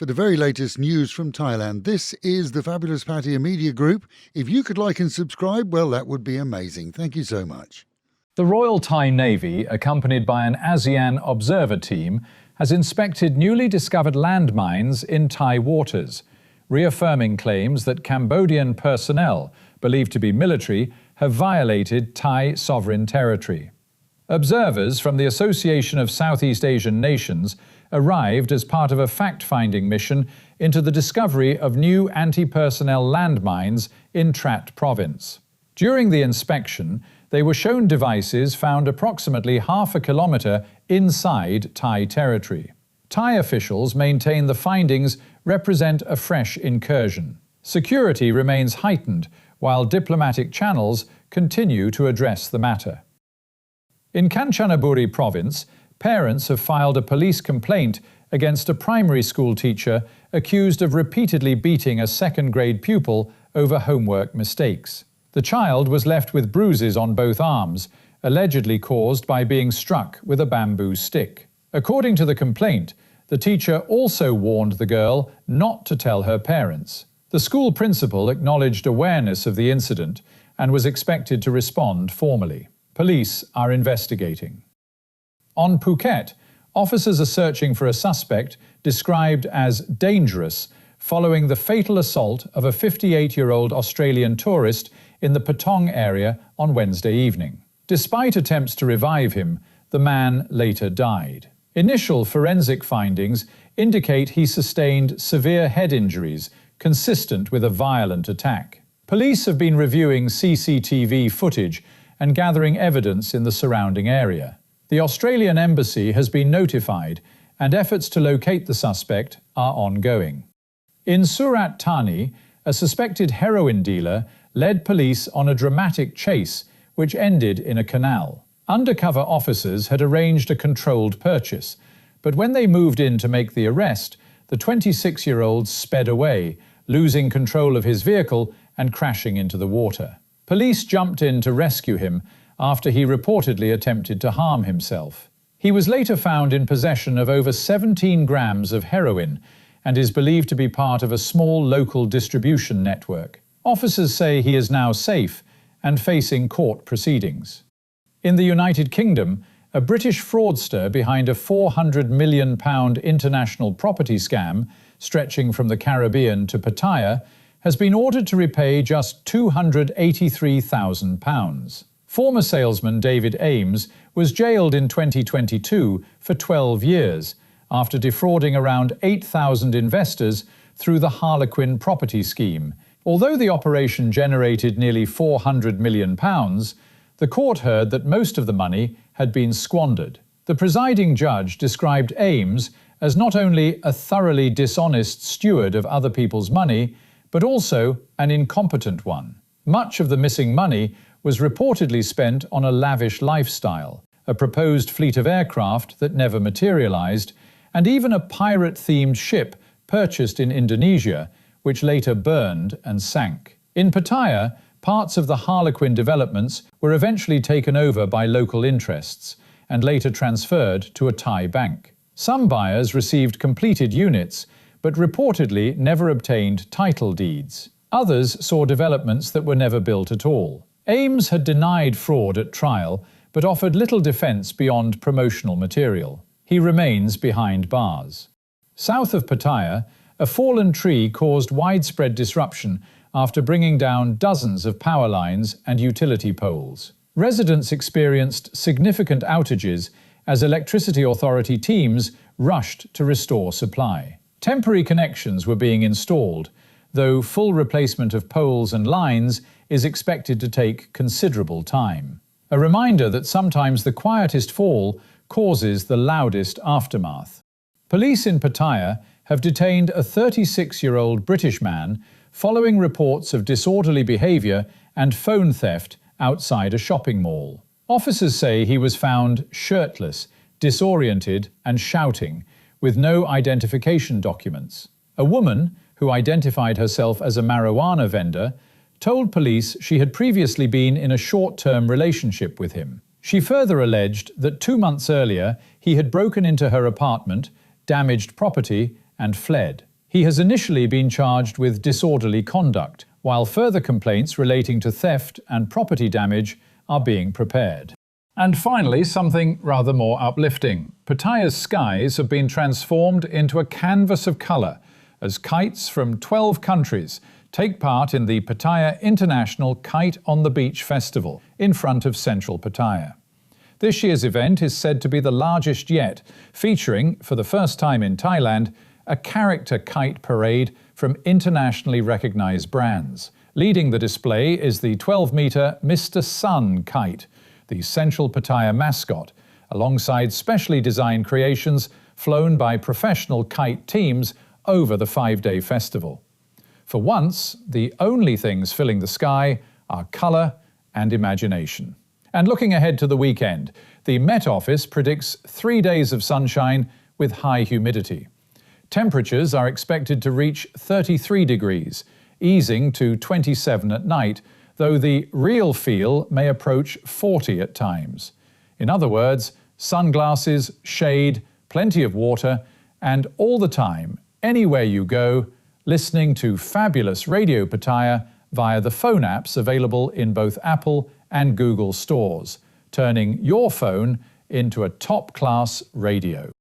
For the very latest news from Thailand, this is the fabulous Pattaya Media Group. If you could like and subscribe, well, that would be amazing. Thank you so much. The Royal Thai Navy, accompanied by an ASEAN observer team, has inspected newly discovered landmines in Thai waters, reaffirming claims that Cambodian personnel, believed to be military, have violated Thai sovereign territory. Observers from the Association of Southeast Asian Nations arrived as part of a fact-finding mission into the discovery of new anti-personnel landmines in Trat province. During the inspection, they were shown devices found approximately half a kilometre inside Thai territory. Thai officials maintain the findings represent a fresh incursion. Security remains heightened, while diplomatic channels continue to address the matter. In Kanchanaburi province, parents have filed a police complaint against a primary school teacher accused of repeatedly beating a second-grade pupil over homework mistakes. The child was left with bruises on both arms, allegedly caused by being struck with a bamboo stick. According to the complaint, the teacher also warned the girl not to tell her parents. The school principal acknowledged awareness of the incident and was expected to respond formally. Police are investigating. On Phuket, officers are searching for a suspect described as dangerous following the fatal assault of a 58-year-old Australian tourist in the Patong area on Wednesday evening. Despite attempts to revive him, the man later died. Initial forensic findings indicate he sustained severe head injuries consistent with a violent attack. Police have been reviewing CCTV footage and gathering evidence in the surrounding area. The Australian Embassy has been notified and efforts to locate the suspect are ongoing. In Surat Thani, a suspected heroin dealer led police on a dramatic chase which ended in a canal. Undercover officers had arranged a controlled purchase, but when they moved in to make the arrest, the 26-year-old sped away, losing control of his vehicle and crashing into the water. Police jumped in to rescue him after he reportedly attempted to harm himself. He was later found in possession of over 17 grams of heroin and is believed to be part of a small local distribution network. Officers say he is now safe and facing court proceedings. In the United Kingdom, a British fraudster behind a £400 million international property scam stretching from the Caribbean to Pattaya has been ordered to repay just £283,000. Former salesman David Ames was jailed in 2022 for 12 years after defrauding around 8,000 investors through the Harlequin property scheme. Although the operation generated nearly £400 million, the court heard that most of the money had been squandered. The presiding judge described Ames as not only a thoroughly dishonest steward of other people's money, but also an incompetent one. Much of the missing money was reportedly spent on a lavish lifestyle, a proposed fleet of aircraft that never materialized, and even a pirate-themed ship purchased in Indonesia, which later burned and sank. In Pattaya, parts of the Harlequin developments were eventually taken over by local interests and later transferred to a Thai bank. Some buyers received completed units, but reportedly never obtained title deeds. Others saw developments that were never built at all. Ames had denied fraud at trial, but offered little defence beyond promotional material. He remains behind bars. South of Pattaya, a fallen tree caused widespread disruption after bringing down dozens of power lines and utility poles. Residents experienced significant outages as electricity authority teams rushed to restore supply. Temporary connections were being installed, though full replacement of poles and lines is expected to take considerable time. A reminder that sometimes the quietest fall causes the loudest aftermath. Police in Pattaya have detained a 36-year-old British man following reports of disorderly behaviour and phone theft outside a shopping mall. Officers say he was found shirtless, disoriented and shouting, with no identification documents. A woman, who identified herself as a marijuana vendor, told police she had previously been in a short-term relationship with him. She further alleged that 2 months earlier he had broken into her apartment, damaged property and fled. He has initially been charged with disorderly conduct, while further complaints relating to theft and property damage are being prepared. And finally, something rather more uplifting. Pattaya's skies have been transformed into a canvas of colour as kites from 12 countries take part in the Pattaya International Kite on the Beach Festival in front of central Pattaya. This year's event is said to be the largest yet, featuring, for the first time in Thailand, a character kite parade from internationally recognised brands. Leading the display is the 12-metre Mr. Sun kite, the central Pattaya mascot, alongside specially designed creations flown by professional kite teams over the 5-day festival. For once, the only things filling the sky are colour and imagination. And looking ahead to the weekend, the Met Office predicts 3 days of sunshine with high humidity. Temperatures are expected to reach 33 degrees, easing to 27 at night, though the real feel may approach 40 at times. In other words, sunglasses, shade, plenty of water, and all the time, anywhere you go, listening to fabulous Radio Pattaya via the phone apps available in both Apple and Google stores, turning your phone into a top-class radio.